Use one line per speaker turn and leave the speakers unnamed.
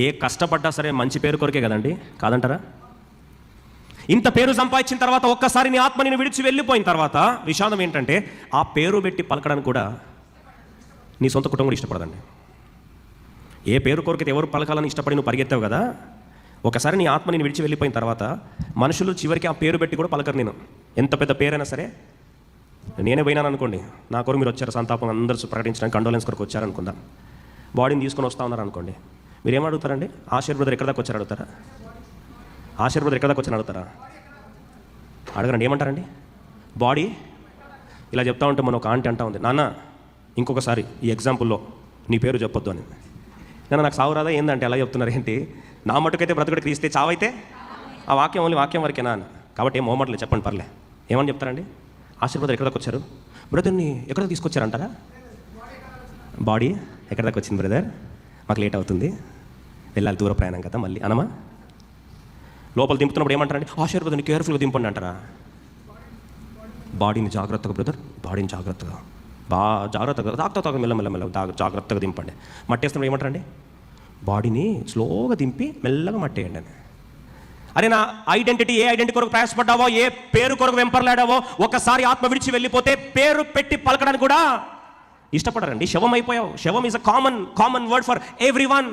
ఏ కష్టపడ్డా సరే మంచి పేరు కొరకే కదండి, కాదంటారా? ఇంత పేరు సంపాదించిన తర్వాత ఒక్కసారి నీ ఆత్మ నేను విడిచి వెళ్ళిపోయిన తర్వాత విషాదం ఏంటంటే ఆ పేరు పెట్టి పలకడానికి కూడా నీ సొంత కుటుంబం కూడా ఇష్టపడదండి. ఏ పేరు కొరకైతే ఎవరు పలకాలని ఇష్టపడి నువ్వు పరిగెత్తావు కదా, ఒకసారి నీ ఆత్మ నేను విడిచి వెళ్ళిపోయిన తర్వాత మనుషులు చివరికి ఆ పేరు పెట్టి కూడా పలకరు. నేను ఎంత పెద్ద పేరైనా సరే, నేనే పోయినాను అనుకోండి, నా కొరకు మీరు వచ్చారు సంతాపం అందరూ ప్రకటించడానికి కండోలెన్స్ కొరకు వచ్చారనుకుందాం, బాడీని తీసుకొని వస్తూ ఉన్నారు అనుకోండి, మీరు ఏమడుగుతారండి? ఆశీర్ బ్రదర్ ఎక్కడ దాకా వచ్చారు అడుగుతారా? ఆశీర్ బ్రదర్ ఎక్కడ దాకా వచ్చారు అడుగుతారా? అడగరండి. ఏమంటారండి? బాడీ ఇలా చెప్తా ఉంటే మన ఒక ఆంటీ అంటా ఉంది, నాన్న ఇంకొకసారి ఈ ఎగ్జాంపుల్లో నీ పేరు చెప్పొద్దు అని. నేను నాకు సావు రాదా ఏందంటే ఎలా చెప్తున్నారు ఏంటి? నా మటుకైతే బ్రతుకుడికి తీస్తే చావైతే ఆ వాక్యం ఓన్లీ వాక్యం వరకేనా అని. కాబట్టి ఏం మోమట్లేదు, చెప్పండి పర్లే. ఏమని చెప్తారండి? ఆశీర్ బ్రదర్ ఎక్కడ దాకా వచ్చారు? బ్రదర్ని ఎక్కడ తీసుకొచ్చారంటారా? బాడీ ఎక్కడ దాకా వచ్చింది బ్రదర్, మాకు లేట్ అవుతుంది, వెళ్ళాలి, దూర ప్రయాణం కదా, మళ్ళీ అనమా. లోపల దింపుతున్నప్పుడు ఏమంటారండి? ఆశీర్ బ్రదర్ని కేర్ఫుల్గా దింపండి అంటారా? బాడీని జాగ్రత్తగా బ్రదర్, బాడీని జాగ్రత్తగా, జాగ్రత్తగా తాగుతా మెల్లమెల్ల జాగ్రత్తగా దింపండి. మట్టేస్తున్నప్పుడు ఏమంటారండి? బాడీని స్లోగా దింపి మెల్లగా మట్టేయండి అని. అరే నా ఐడెంటిటీ, ఏ ఐడెంటిటీ కొరకు ప్రయాసపడ్డావో, ఏ పేరు కొరకు వెంపర్లాడావో, ఒకసారి ఆత్మ విడిచి వెళ్ళిపోతే పేరు పెట్టి పలకడానికి కూడా ఇష్టపడరండి. శవం అయిపోయావు. శవం is a common word for every one.